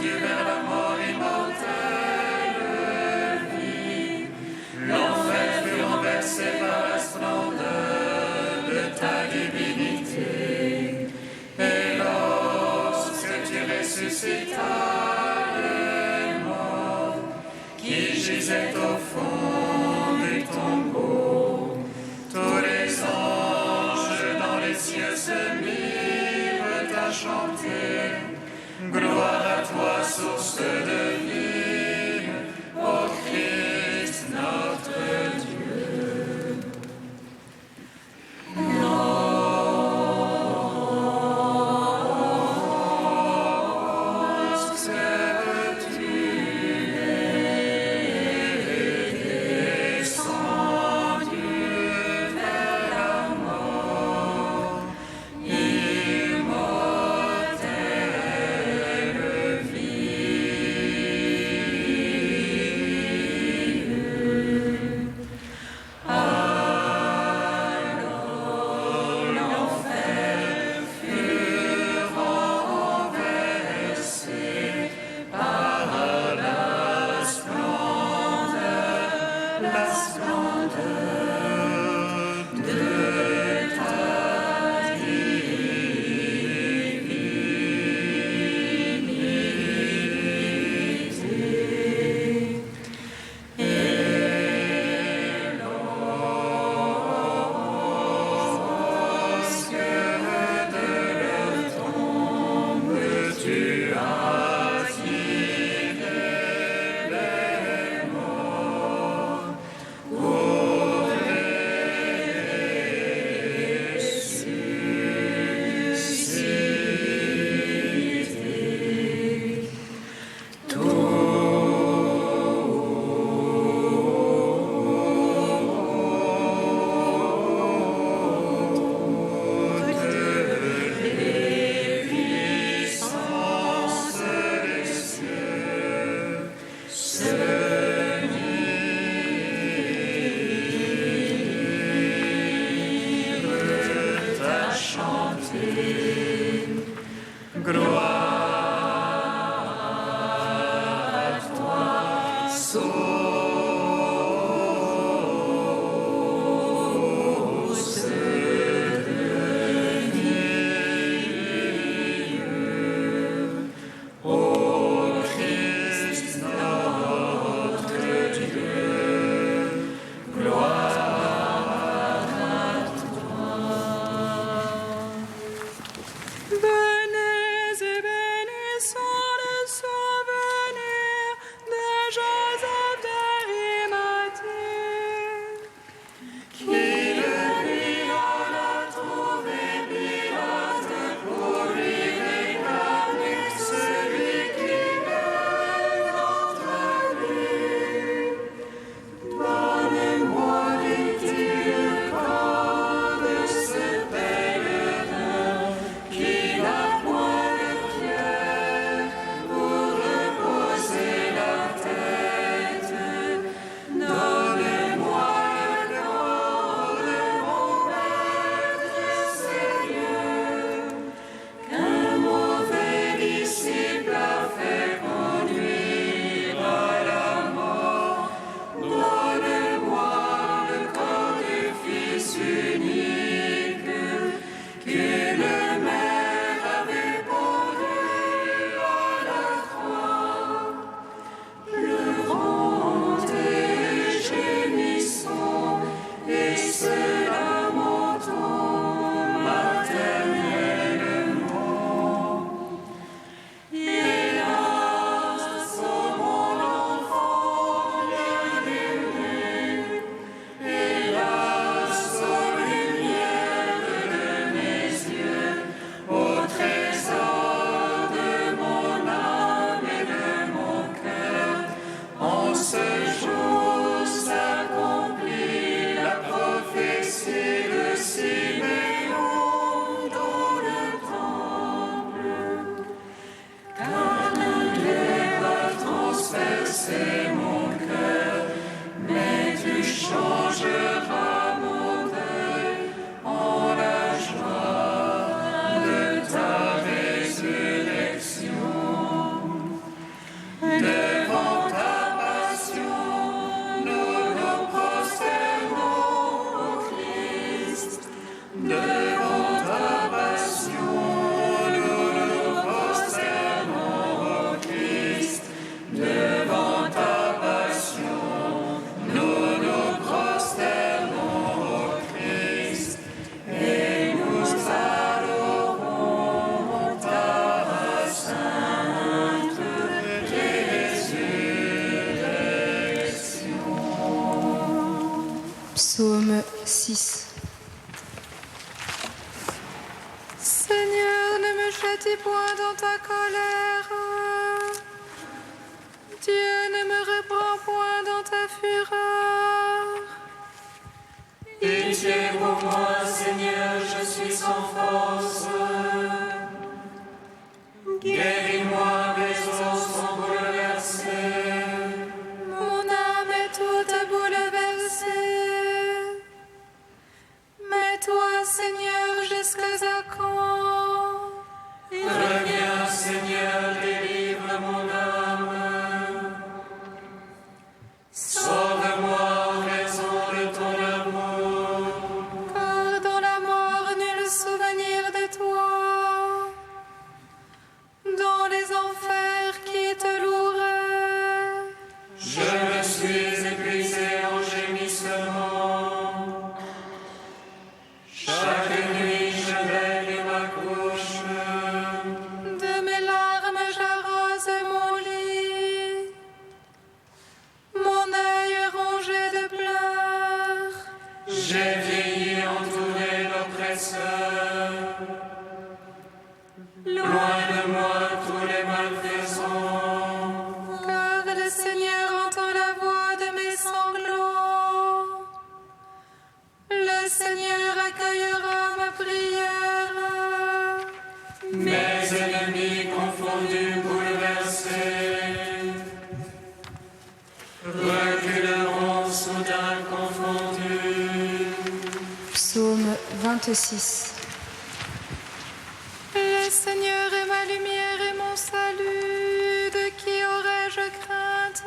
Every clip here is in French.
descendu vers la mort immortelle vie. L'enfer fut renversé par la splendeur de ta divinité. Et lorsque tu ressuscitas les morts qui gisaient au fond du tombeau, tous les anges dans les cieux se mirent à chanter. Gloire à toi, source de vie, ô Christ notre Dieu. Lorsque tu es descendu vers la mort immortelle vie, Devant ta passion, nous nous prosternons, ô Christ. Devant ta passion, nous nous prosternons, ô Christ. Et nous adorons ta sainte résurrection. Psaume 6. Seigneur, ne me châtie point dans ta colère. Dieu, ne me reprends point dans ta fureur. Pitié pour moi, Seigneur, je suis sans force. Guéris-moi, mes os sont bouleversés. Mon âme est toute bouleversée. Mais toi, Seigneur, jusqu'à quand? Reviens, Seigneur, délivre mon âme. Sauve-moi en raison de ton amour. Car dans la mort, nul souvenir de toi. Dans les enfers qui te loueraient. Je me suis épuisé en gémissement. Chaque nuit, je veille ma couche. De mes larmes, j'arrose mon lit. Mon œil est rongé de pleurs. J'ai vieilli entouré d'oppresseurs. Loin de moi tous les malfaisants. Car le Seigneur entend la voix de mes sanglots. Le Seigneur accueillera ma prière. Mes ennemis confondus, bouleversés, reculeront soudain confondus. Psaume 26. Le Seigneur est ma lumière et mon salut, de qui aurais-je crainte?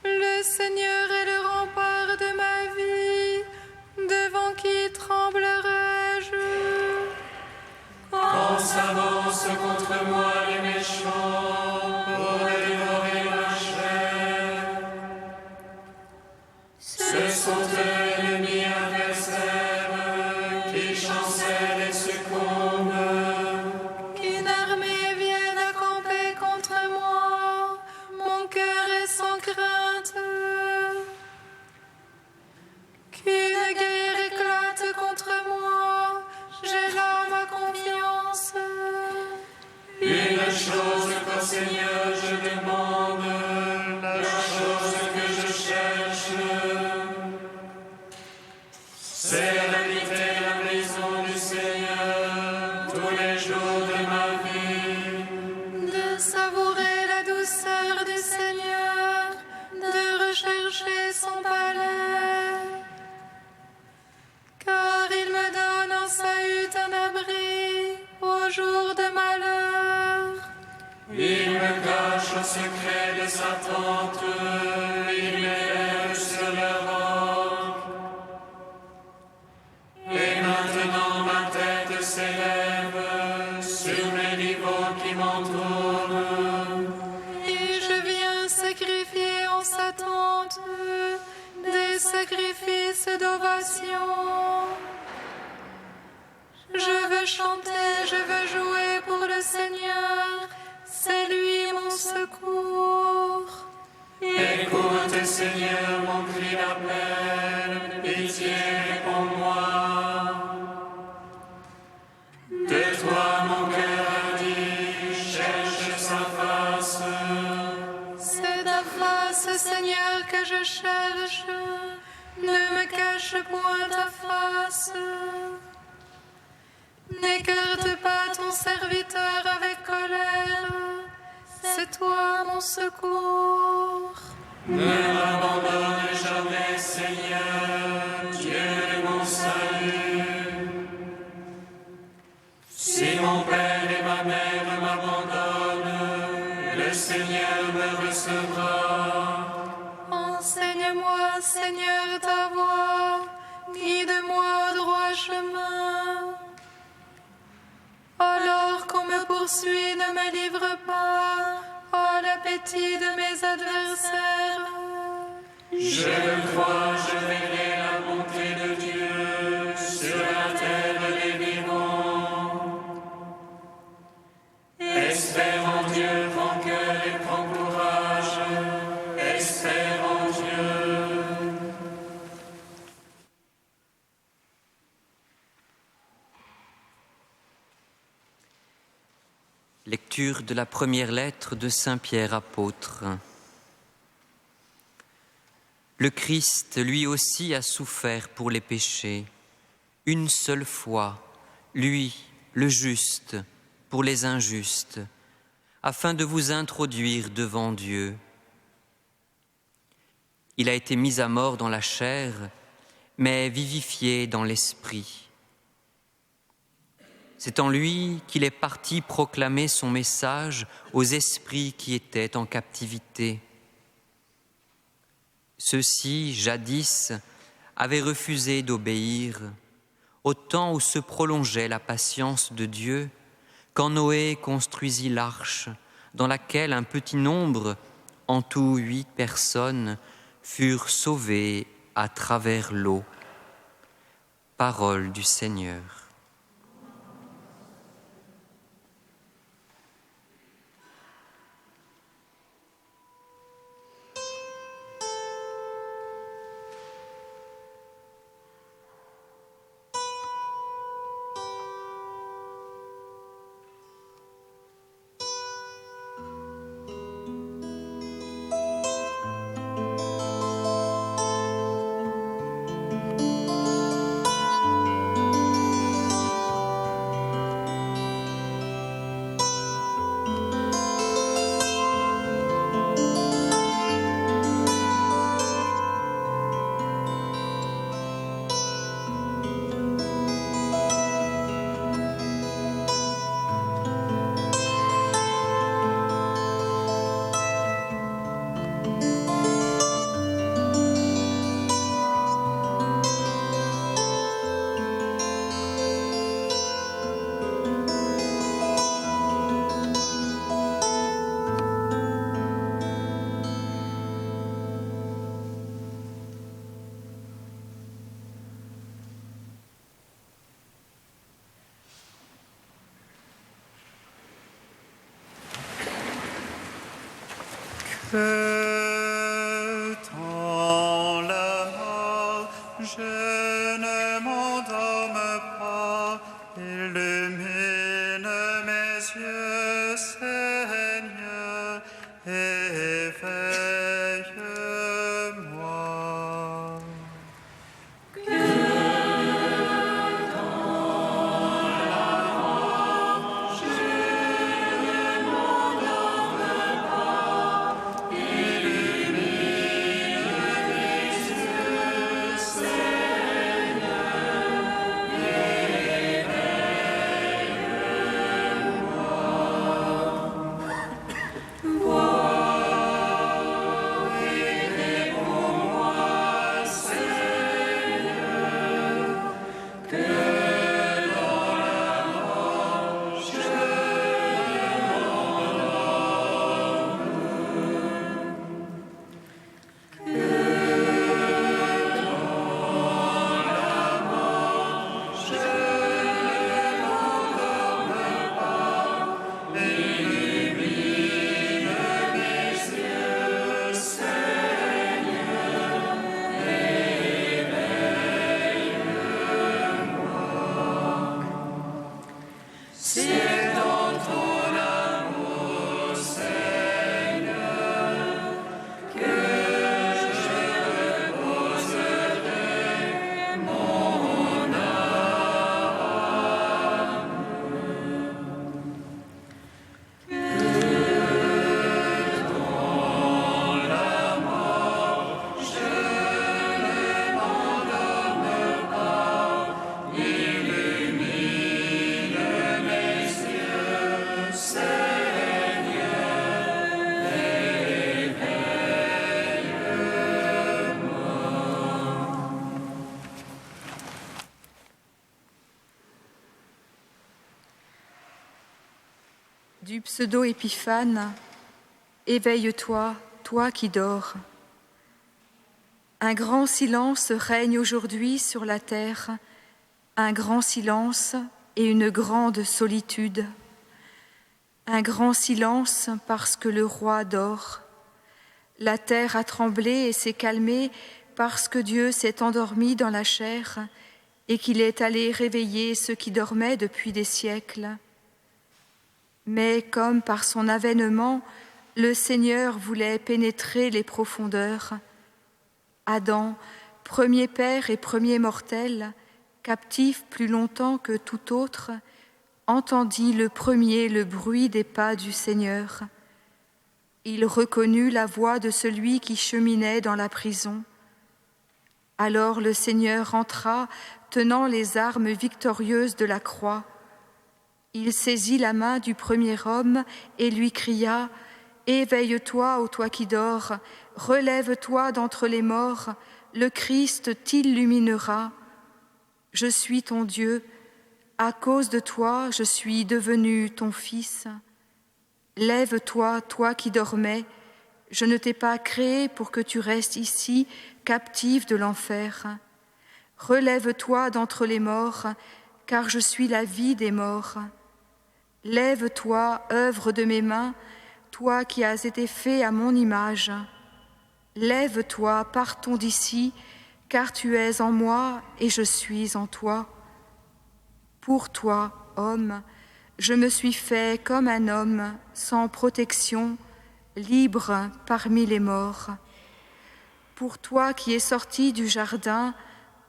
Le Seigneur est le rempart de ma vie, devant qui tremblerais-je? Quand s'avancent contre moi les méchants pour dévorer ma chair, ce sont eux ennemis adversaires qui chancellent et succombent. Qu'une armée vienne à camper contre moi, mon cœur est sans crainte. Qu'une guerre éclate contre moi, j'ai là ma confiance. Une chose qu'au Seigneur je demande, la chose que je cherche, c'est d'habiter la maison du Seigneur tous les jours de ma vie. De savourer la douceur du Seigneur, de rechercher son palais. Car il me donne en sa hutte un abri au jour de malheur. Il me cache au secret de sa tente, il m'élève sur le roc. Et maintenant ma tête s'élève sur les niveaux qui m'entourent. Et je viens sacrifier en sa tente des sacrifices d'ovation. Je veux chanter, je veux jouer pour le Seigneur, c'est lui mon secours. Écoute, Seigneur, mon cri d'appel, pitié, réponds-moi. De toi, mon cœur a dit, cherche sa face. C'est ta face, Seigneur, que je cherche, ne me cache point ta face. N'écarte pas ton serviteur avec colère, c'est toi mon secours. Ne m'abandonne jamais, Seigneur, Dieu de mon salut. Si mon père et ma mère m'abandonnent, le Seigneur me recevra. Enseigne-moi, Seigneur, ta voix, guide-moi poursuis, ne me livre pas. Oh, l'appétit de mes adversaires. Je le crois, je verrai la bonté de Dieu sur la terre des vivants. Espère en Dieu, prends cœur et prends courage. Espère en Dieu. Lecture de la première lettre de Saint Pierre apôtre. Le Christ, lui aussi, a souffert pour les péchés, une seule fois, lui, le juste, pour les injustes, afin de vous introduire devant Dieu. Il a été mis à mort dans la chair, mais vivifié dans l'esprit. C'est en lui qu'il est parti proclamer son message aux esprits qui étaient en captivité. Ceux-ci, jadis, avaient refusé d'obéir, au temps où se prolongeait la patience de Dieu, quand Noé construisit l'arche, dans laquelle un petit nombre, en tout 8 personnes, furent sauvées à travers l'eau. Parole du Seigneur. Que dans la mort je ne m'endorme pas, illumine mes yeux, Seigneur, éveille-moi. Je Du pseudo-épiphane, éveille-toi, toi qui dors. Un grand silence règne aujourd'hui sur la terre, un grand silence et une grande solitude. Un grand silence parce que le roi dort. La terre a tremblé et s'est calmée parce que Dieu s'est endormi dans la chair et qu'il est allé réveiller ceux qui dormaient depuis des siècles. Mais comme par son avènement, le Seigneur voulait pénétrer les profondeurs, Adam, premier père et premier mortel, captif plus longtemps que tout autre, entendit le premier le bruit des pas du Seigneur. Il reconnut la voix de celui qui cheminait dans la prison. Alors le Seigneur entra, tenant les armes victorieuses de la croix. Il saisit la main du premier homme et lui cria « Éveille-toi, ô toi qui dors, relève-toi d'entre les morts, le Christ t'illuminera. Je suis ton Dieu, à cause de toi je suis devenu ton fils. Lève-toi, toi qui dormais, je ne t'ai pas créé pour que tu restes ici, captive de l'enfer. Relève-toi d'entre les morts, car je suis la vie des morts. Lève-toi, œuvre de mes mains, toi qui as été fait à mon image. Lève-toi, partons d'ici, car tu es en moi et je suis en toi. Pour toi, homme, je me suis fait comme un homme, sans protection, libre parmi les morts. Pour toi qui es sorti du jardin,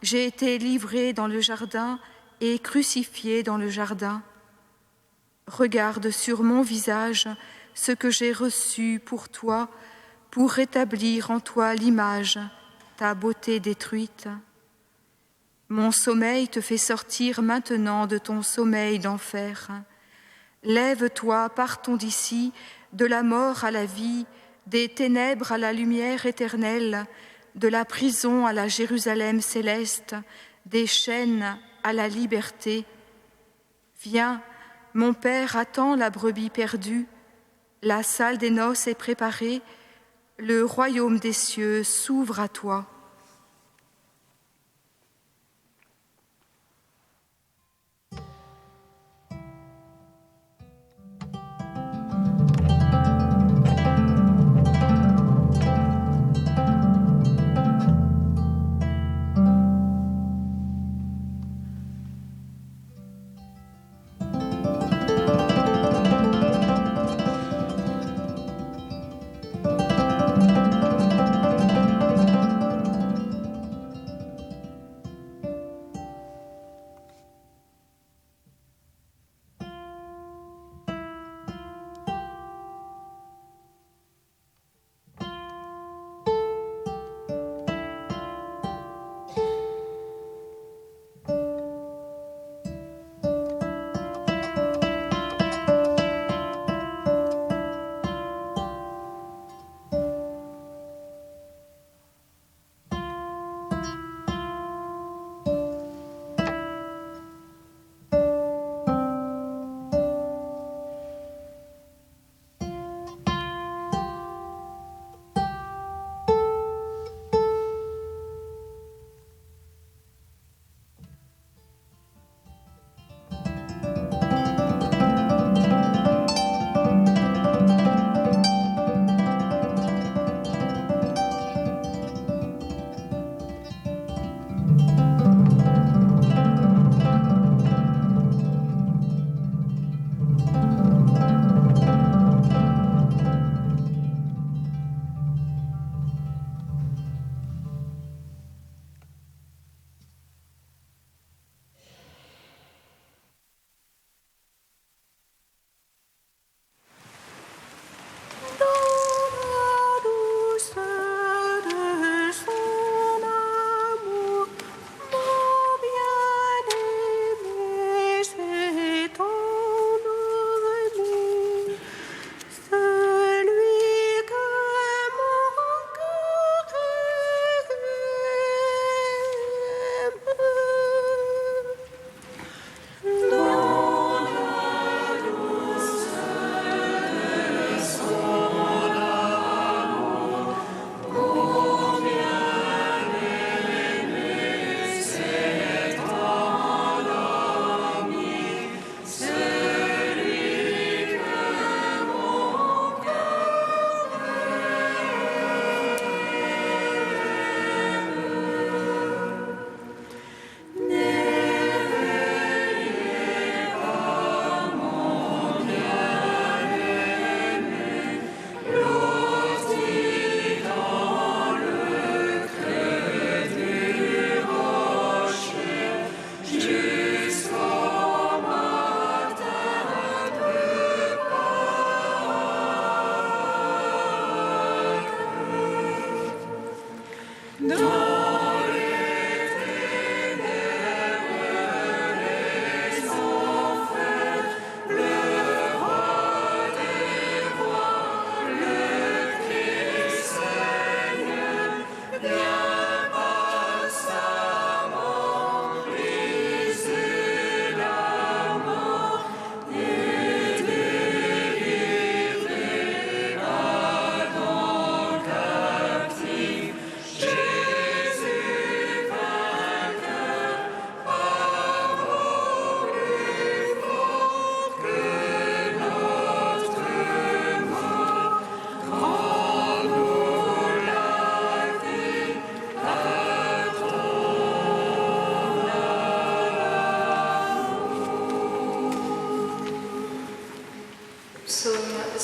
j'ai été livré dans le jardin et crucifié dans le jardin. Regarde sur mon visage ce que j'ai reçu pour toi, pour rétablir en toi l'image, ta beauté détruite. Mon sommeil te fait sortir maintenant de ton sommeil d'enfer. Lève-toi, partons d'ici, de la mort à la vie, des ténèbres à la lumière éternelle, de la prison à la Jérusalem céleste, des chaînes à la liberté. Viens, mon Père attend la brebis perdue, la salle des noces est préparée, le royaume des cieux s'ouvre à toi.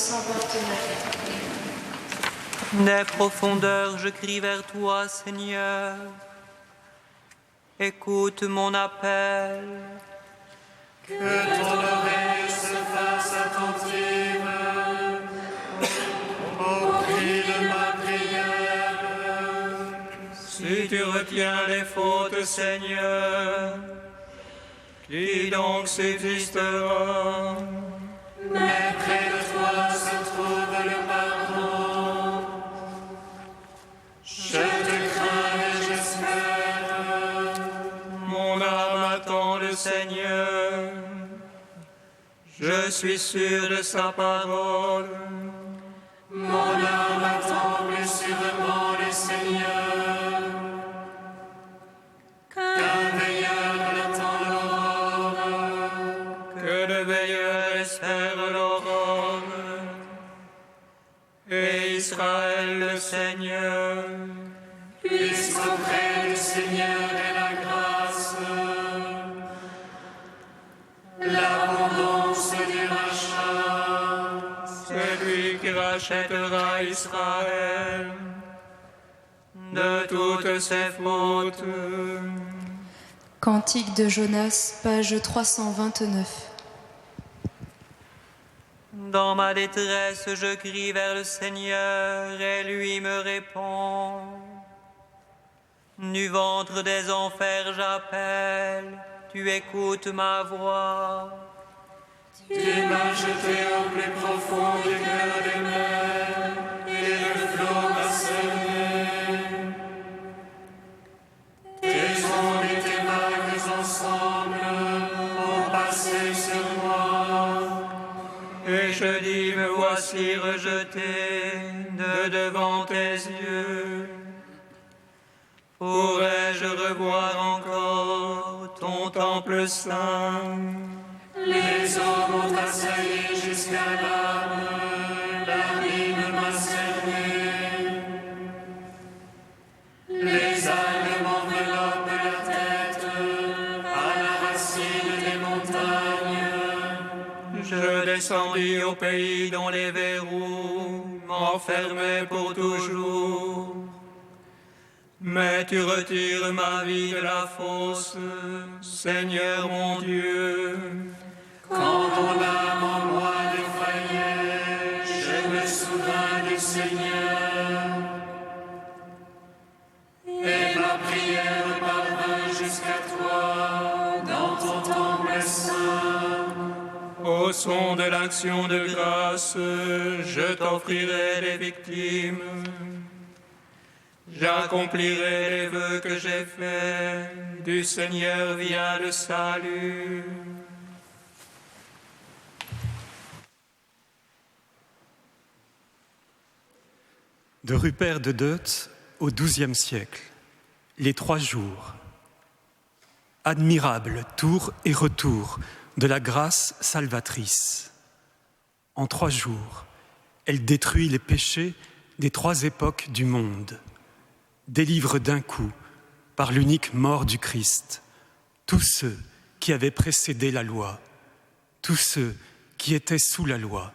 329. Des profondeurs, je crie vers toi, Seigneur. Écoute mon appel. Que ton oreille se fasse attentive au cri de ma prière. Si tu retiens les fautes, Seigneur, qui donc subsistera? Mais près de toi se trouve le pardon. Je te crains et j'espère. Mon âme attend le Seigneur. Je suis sûr de sa parole. Mon âme attend plus sûrement le Seigneur. Qu'un veilleur attend l'aurore. Que le veilleur espère l'aurore. Et Israël le Seigneur. Puisqu'auprès du Seigneur est la grâce, l'abondance du rachat. C'est lui qui rachètera Israël de toutes ses fautes. Cantique de Jonas, page 329. Dans ma détresse, je crie vers le Seigneur et lui me répond. Du ventre des enfers, j'appelle, tu écoutes ma voix. Tu m'as jeté au plus profond du cœur des mers, et le flot m'a cerné. Tes ondes et tes vagues ensemble ont passé sur moi. Et je dis, me voici rejeté de devant tes yeux. Pourrais-je revoir encore ton temple saint? Les eaux m'ont assailli jusqu'à l'âme, l'abîme m'a cerné. Les algues m'enveloppent la tête, à la racine des montagnes. Je descendis au pays dont les verrous m'enfermaient pour toujours. Mais tu retires ma vie de la fosse, Seigneur mon Dieu. Quand ton âme en moi défaillait, je me souvins du Seigneur. Et ma prière parvint jusqu'à toi, dans ton temple saint. Au son de l'action de grâce, je t'offrirai les victimes. J'accomplirai les vœux que j'ai faits, du Seigneur vient le salut. De Rupert de Deutz au XIIe siècle, les 3 jours. Admirable tour et retour de la grâce salvatrice. En 3 jours, elle détruit les péchés des 3 époques du monde, délivre d'un coup, par l'unique mort du Christ, tous ceux qui avaient précédé la loi, tous ceux qui étaient sous la loi,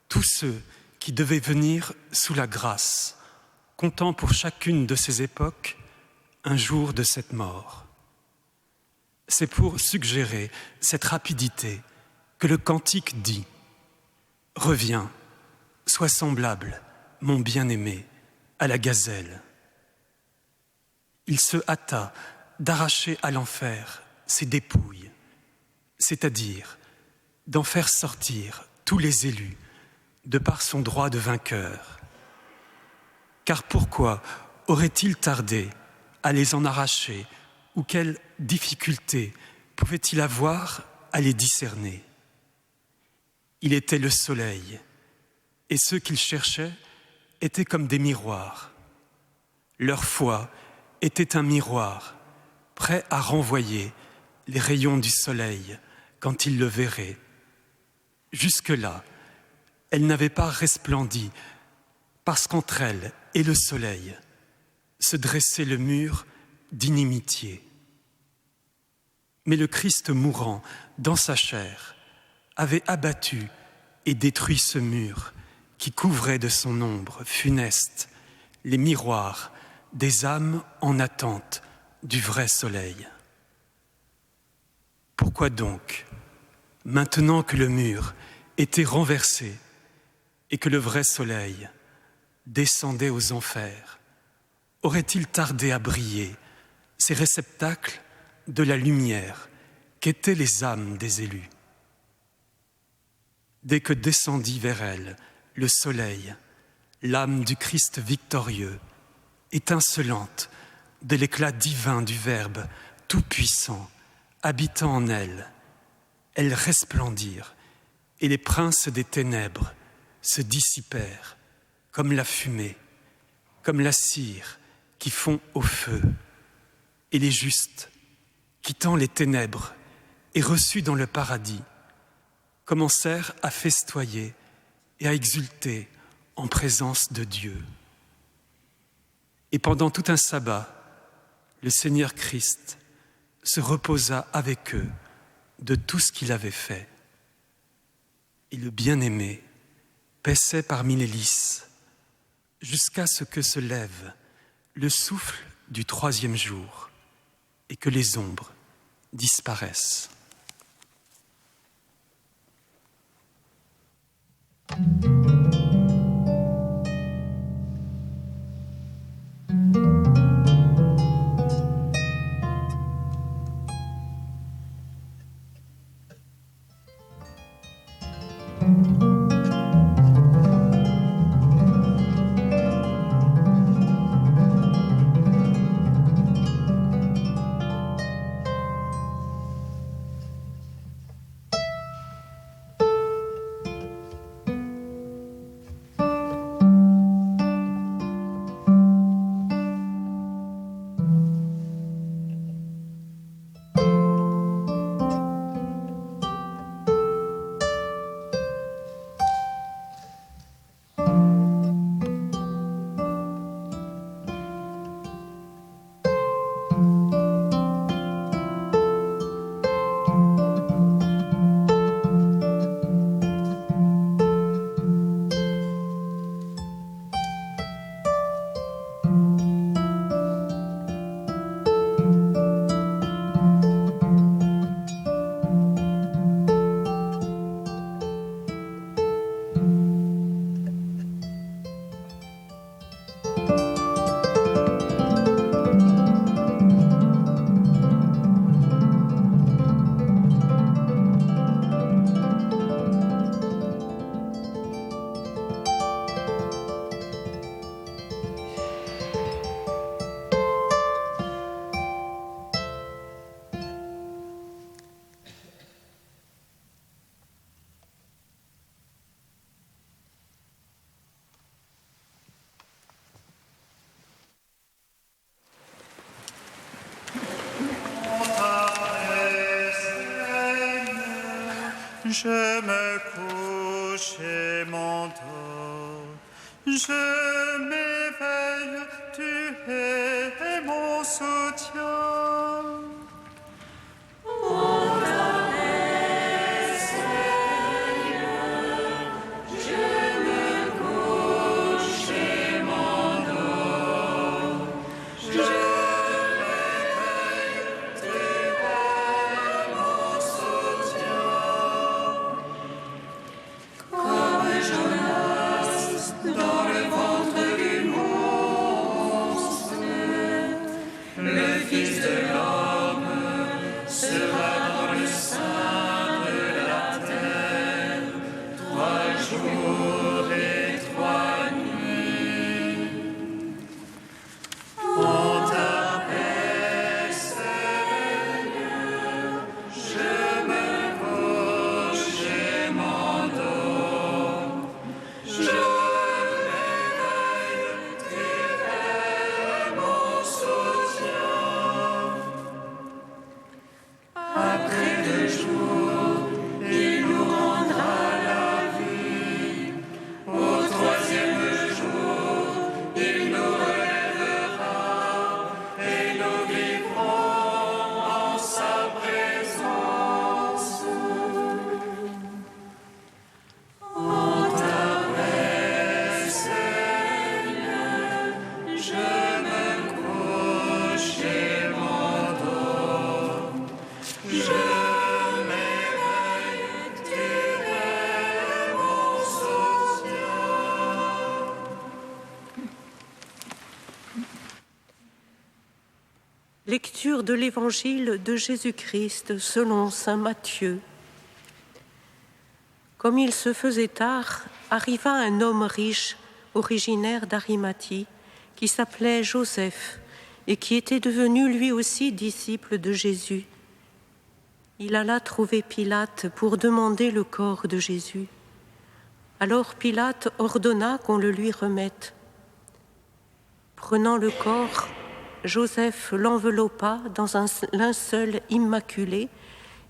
tous ceux qui devaient venir sous la grâce, comptant pour chacune de ces époques un jour de cette mort. C'est pour suggérer cette rapidité que le cantique dit « Reviens, sois semblable, mon bien-aimé, à la gazelle. » Il se hâta d'arracher à l'enfer ses dépouilles, c'est-à-dire d'en faire sortir tous les élus de par son droit de vainqueur. Car pourquoi aurait-il tardé à les en arracher, ou quelle difficulté pouvait-il avoir à les discerner? Il était le soleil, et ceux qu'il cherchait étaient comme des miroirs. Leur foi était un miroir, prêt à renvoyer les rayons du soleil quand il le verrait. Jusque-là, elle n'avait pas resplendi, parce qu'entre elle et le soleil se dressait le mur d'inimitié. Mais le Christ mourant dans sa chair avait abattu et détruit ce mur qui couvrait de son ombre funeste les miroirs des âmes en attente du vrai soleil. Pourquoi donc, maintenant que le mur était renversé et que le vrai soleil descendait aux enfers, aurait-il tardé à briller ces réceptacles de la lumière qu'étaient les âmes des élus? Dès que descendit vers elle le soleil, l'âme du Christ victorieux, étincelante de l'éclat divin du Verbe tout-puissant, habitant en elle, elles resplendirent et les princes des ténèbres se dissipèrent comme la fumée, comme la cire qui fond au feu, et les justes, quittant les ténèbres et reçus dans le paradis, commencèrent à festoyer et à exulter en présence de Dieu. Et pendant tout un sabbat, le Seigneur Christ se reposa avec eux de tout ce qu'il avait fait. Et le bien-aimé paissait parmi les lys jusqu'à ce que se lève le souffle du 3e jour et que les ombres disparaissent. Je me couche et m'endors, je m'éveille, tu es mon soutien. Ô ta Seigneur, je me couche et m'endors, je m'éveille, tu es mon soutien. Comme Jonas dans le ventre du monstre, le Fils de l'homme sera dans le sein de la terre 3 jours et 3 nuits. En ta paix, Seigneur, je me couche et m'endors. Je m'éveille, tu es mon soutien. Après 2 jours, il nous rendra la vie. Lecture de l'Évangile de Jésus-Christ selon saint Matthieu. Comme il se faisait tard, arriva un homme riche, originaire d'Arimathie, qui s'appelait Joseph et qui était devenu lui aussi disciple de Jésus. Il alla trouver Pilate pour demander le corps de Jésus. Alors Pilate ordonna qu'on le lui remette. Prenant le corps, Joseph l'enveloppa dans un linceul immaculé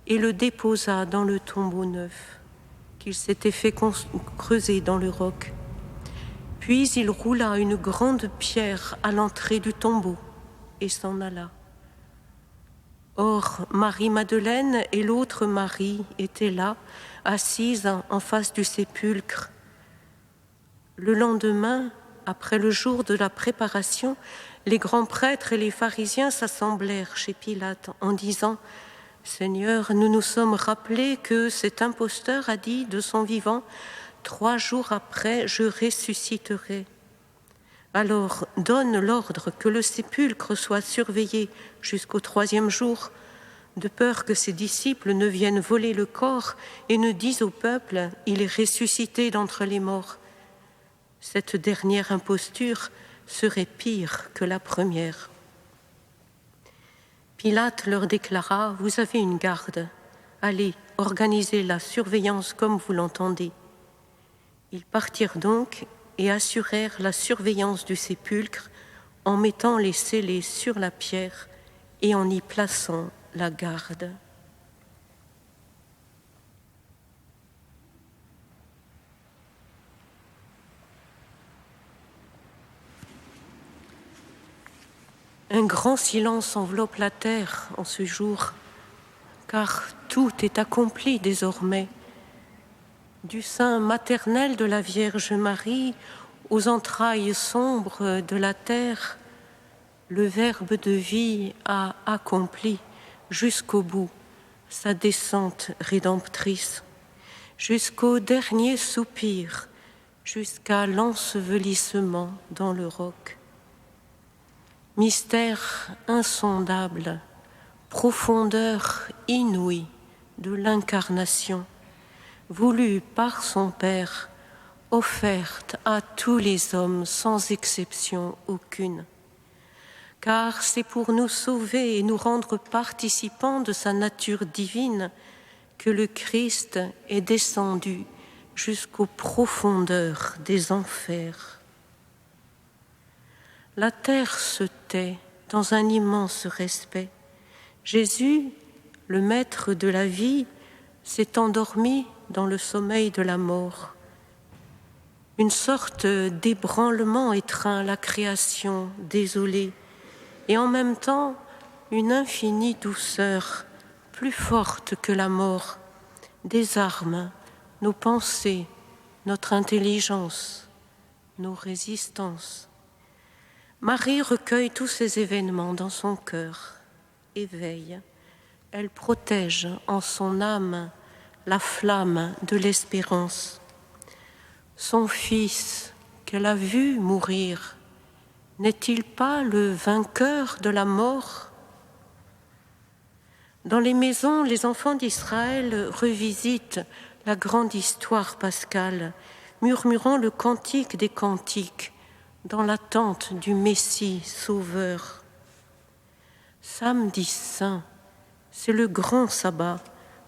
et le déposa dans le tombeau neuf qu'il s'était fait creuser dans le roc. Puis il roula une grande pierre à l'entrée du tombeau et s'en alla. Or, Marie-Madeleine et l'autre Marie étaient là, assises en face du sépulcre. Le lendemain, après le jour de la préparation, les grands prêtres et les pharisiens s'assemblèrent chez Pilate en disant « Seigneur, nous nous sommes rappelés que cet imposteur a dit de son vivant « 3 jours après, je ressusciterai ». Alors donne l'ordre que le sépulcre soit surveillé jusqu'au 3e jour, de peur que ses disciples ne viennent voler le corps et ne disent au peuple « Il est ressuscité d'entre les morts ». Cette dernière imposture serait pire que la première. Pilate leur déclara « Vous avez une garde. Allez, organisez la surveillance comme vous l'entendez. » Ils partirent donc et assurèrent la surveillance du sépulcre en mettant les scellés sur la pierre et en y plaçant la garde. Un grand silence enveloppe la terre en ce jour, car tout est accompli désormais. Du sein maternel de la Vierge Marie aux entrailles sombres de la terre, le Verbe de vie a accompli jusqu'au bout sa descente rédemptrice, jusqu'au dernier soupir, jusqu'à l'ensevelissement dans le roc. Mystère insondable, profondeur inouïe de l'incarnation, voulue par son Père, offerte à tous les hommes sans exception aucune. Car c'est pour nous sauver et nous rendre participants de sa nature divine que le Christ est descendu jusqu'aux profondeurs des enfers. La terre se tait dans un immense respect. Jésus, le maître de la vie, s'est endormi dans le sommeil de la mort. Une sorte d'ébranlement étreint la création désolée et en même temps une infinie douceur plus forte que la mort désarme nos pensées, notre intelligence, nos résistances. Marie recueille tous ces événements dans son cœur et veille. Elle protège en son âme la flamme de l'espérance. Son Fils qu'elle a vu mourir, n'est-il pas le vainqueur de la mort? Dans les maisons, les enfants d'Israël revisitent la grande histoire pascale, murmurant le cantique des cantiques, dans l'attente du Messie sauveur. Samedi saint, c'est le grand sabbat,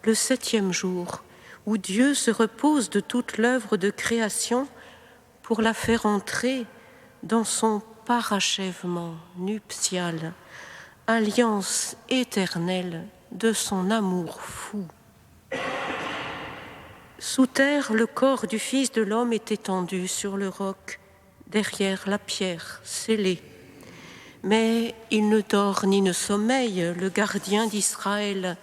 le 7e jour, où Dieu se repose de toute l'œuvre de création pour la faire entrer dans son parachèvement nuptial, alliance éternelle de son amour fou. Sous terre, le corps du Fils de l'homme est étendu sur le roc, derrière la pierre scellée. Mais il ne dort ni ne sommeille, le gardien d'Israël,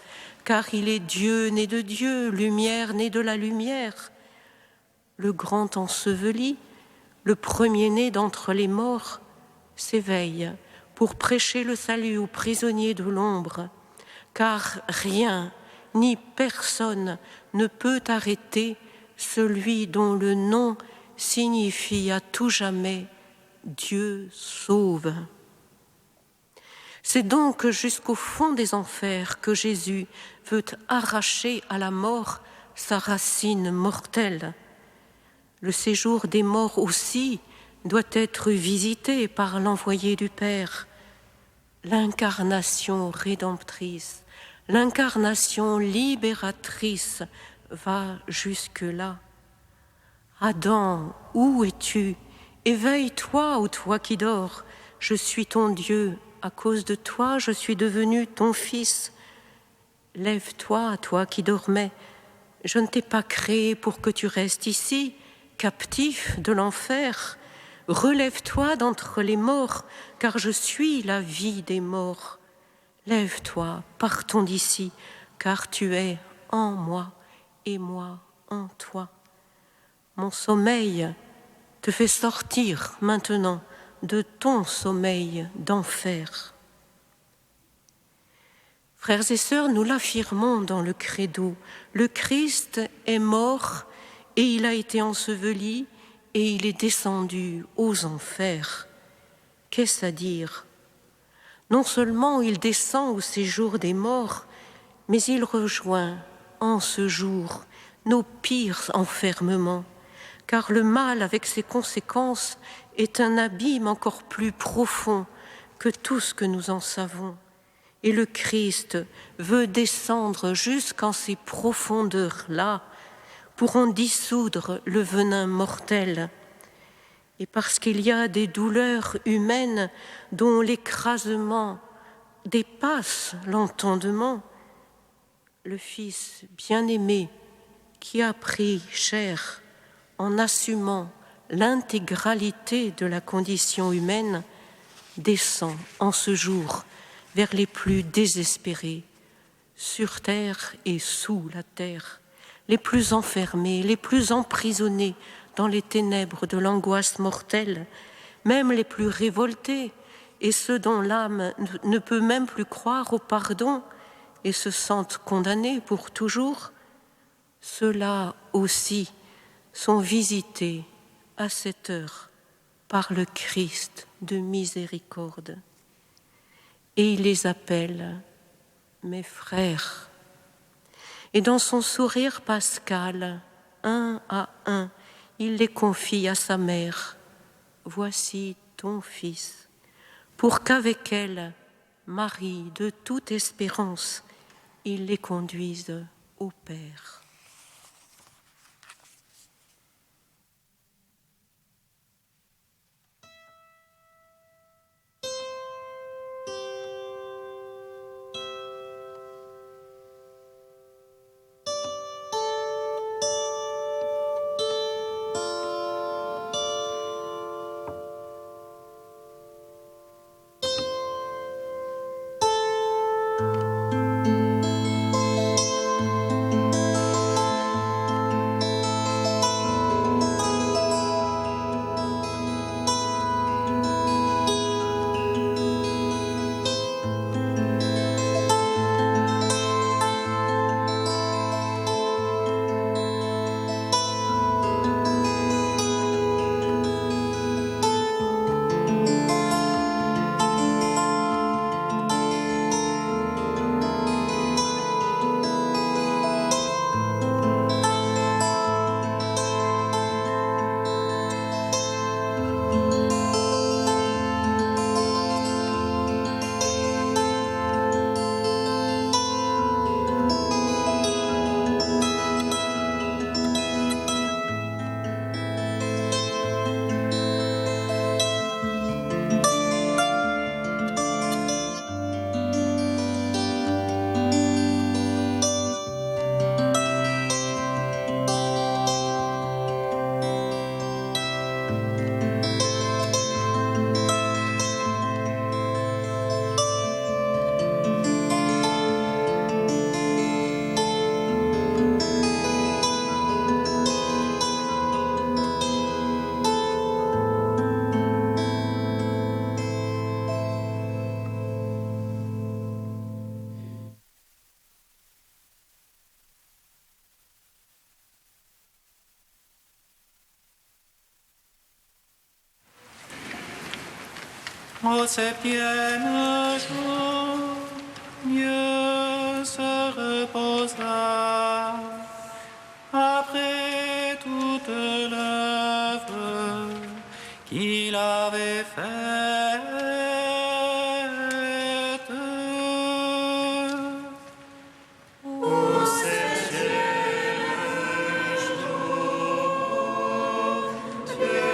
car il est Dieu né de Dieu, lumière né de la lumière. Le grand enseveli, le premier-né d'entre les morts, s'éveille pour prêcher le salut aux prisonniers de l'ombre, car rien ni personne ne peut arrêter celui dont le nom signifie à tout jamais « Dieu sauve ». C'est donc jusqu'au fond des enfers que Jésus veut arracher à la mort sa racine mortelle. Le séjour des morts aussi doit être visité par l'envoyé du Père. L'incarnation rédemptrice, l'incarnation libératrice va jusque-là. Adam, où es-tu? Éveille-toi, ô toi qui dors. Je suis ton Dieu, à cause de toi, je suis devenu ton fils. Lève-toi, toi qui dormais. Je ne t'ai pas créé pour que tu restes ici, captif de l'enfer. Relève-toi d'entre les morts, car je suis la vie des morts. Lève-toi, partons d'ici, car tu es en moi et moi en toi. Mon sommeil te fait sortir maintenant de ton sommeil d'enfer. Frères et sœurs, nous l'affirmons dans le credo, le Christ est mort et il a été enseveli et il est descendu aux enfers. Qu'est-ce à dire? Non seulement il descend au séjour des morts, mais il rejoint en ce jour nos pires enfermements, car le mal avec ses conséquences est un abîme encore plus profond que tout ce que nous en savons. Et le Christ veut descendre jusqu'en ces profondeurs-là pour en dissoudre le venin mortel. Et parce qu'il y a des douleurs humaines dont l'écrasement dépasse l'entendement, le Fils bien-aimé qui a pris chair en assumant l'intégralité de la condition humaine descend en ce jour vers les plus désespérés, sur terre et sous la terre, les plus enfermés, les plus emprisonnés dans les ténèbres de l'angoisse mortelle, même les plus révoltés et ceux dont l'âme ne peut même plus croire au pardon et se sentent condamnés pour toujours, ceux-là aussi sont visités à cette heure par le Christ de miséricorde. Et il les appelle « mes frères ». Et dans son sourire pascal, un à un, il les confie à sa mère. « Voici ton fils », pour qu'avec elle, Marie de toute espérance, il les conduise au Père. Au septième jour, Dieu se reposa après toute l'œuvre qu'il avait faite. Au septième jour, Dieu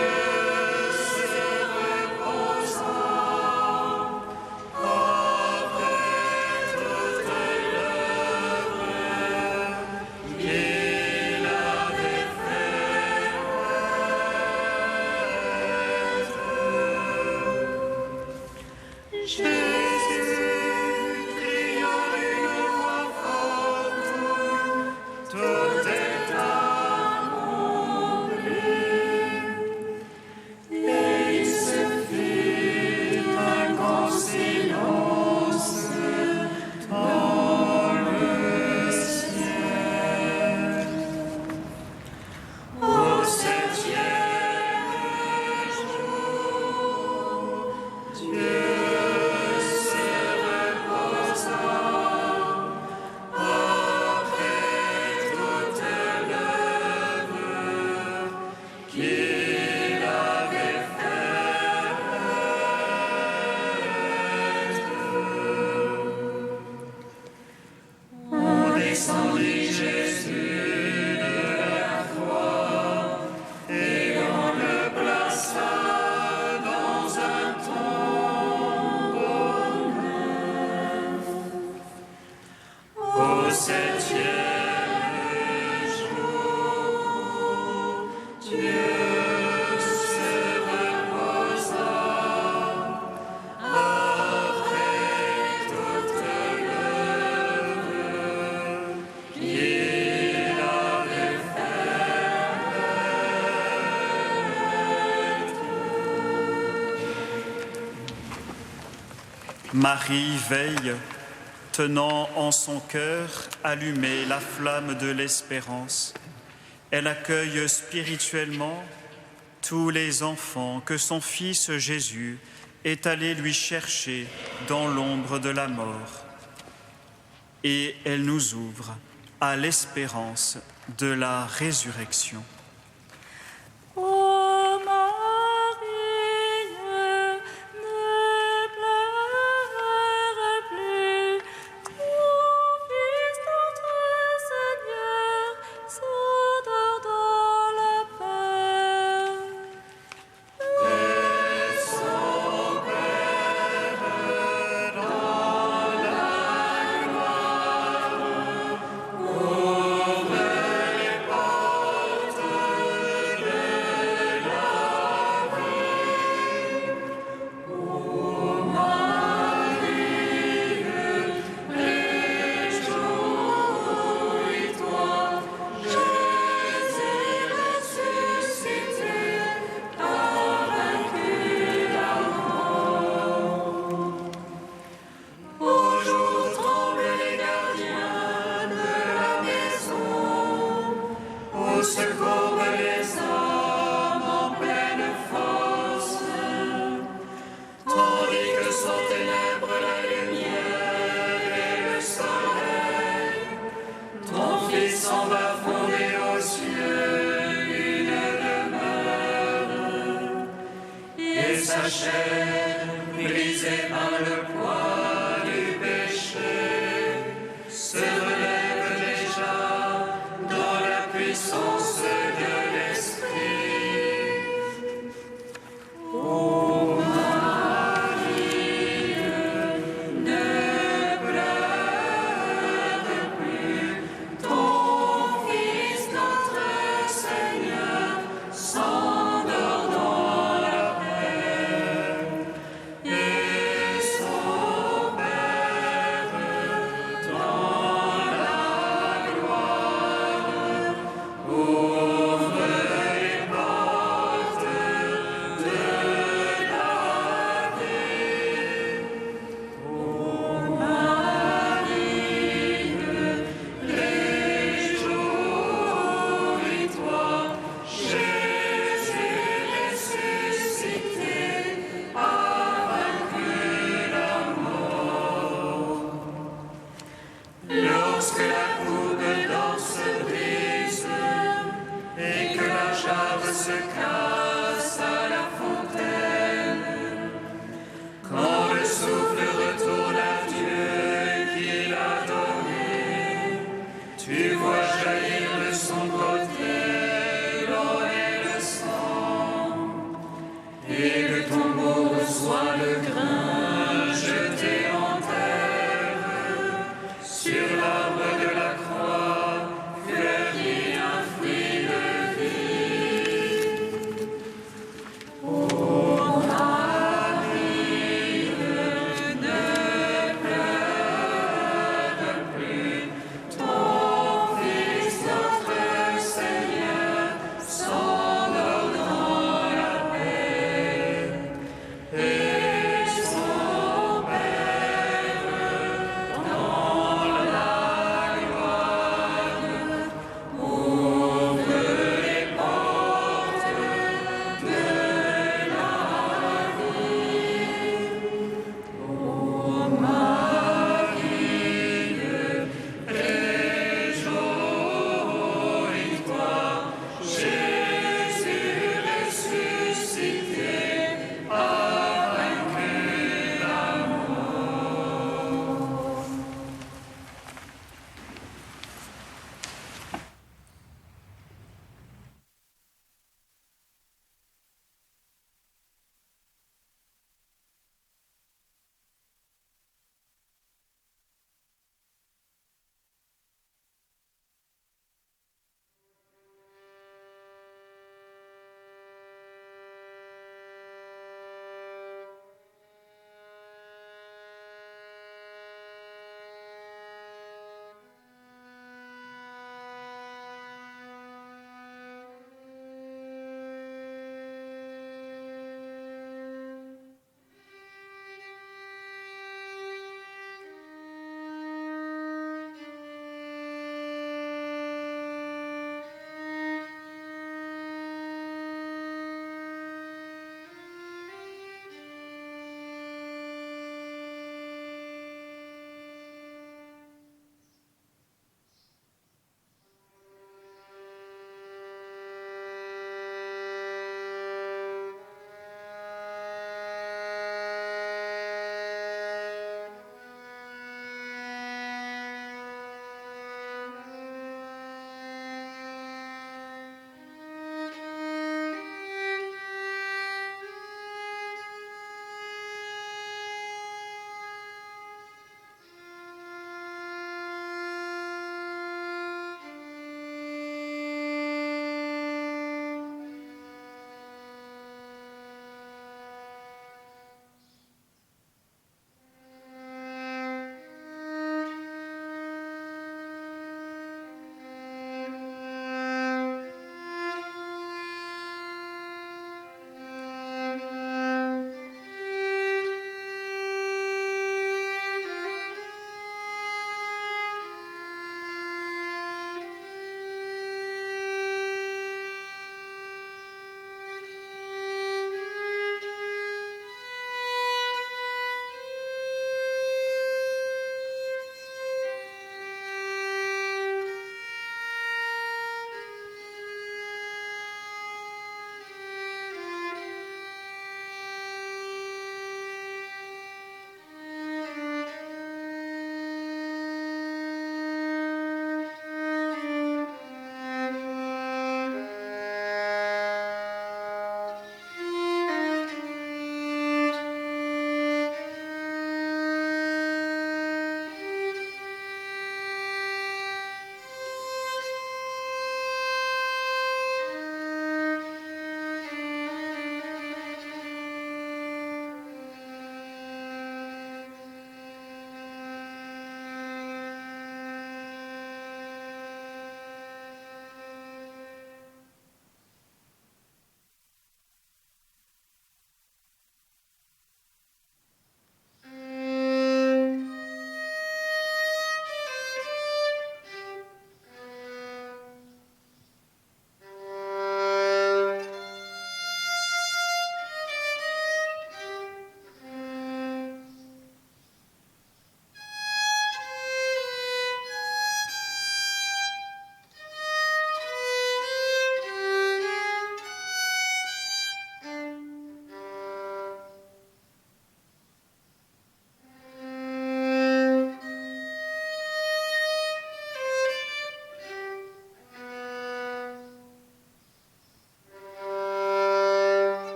se reposa après toute l'œuvre qu'il avait faite. Jésus cria une voix forte, tout est accompli. Et il se fit un grand silence dans le ciel. Au septième jour, Dieu se reposa après toute l'œuvre qu'il avait faite. On descendit Jésus de la croix et on le plaça dans un tombeau neuf. Au septième jour, Dieu se reposa après toute l'œuvre qu'il avait faite. Marie veille, tenant en son cœur allumée la flamme de l'espérance. Elle accueille spirituellement tous les enfants que son Fils Jésus est allé lui chercher dans l'ombre de la mort. Et elle nous ouvre à l'espérance de la résurrection. Ô Marie, ne pleure plus, ton Fils notre Seigneur s'endort dans la paix. Et son Père dans la gloire ouvre les portes de la vie. Ô Marie, réjouis-toi, Jésus ressuscité a vaincu la mort. Au jour tremblent les gardiens de la maison, au secours les hommes en pleine force, tandis que sont ténèbres la lumière et le soleil. Ton Fils s'en va fonder aux cieux une demeure, et sa chair, brisée par le poids du péché, se relève déjà dans la puissance de l'Esprit. Ô Marie, ne pleure plus, ton Fils notre Seigneur s'endort dans la paix. Et Tu vois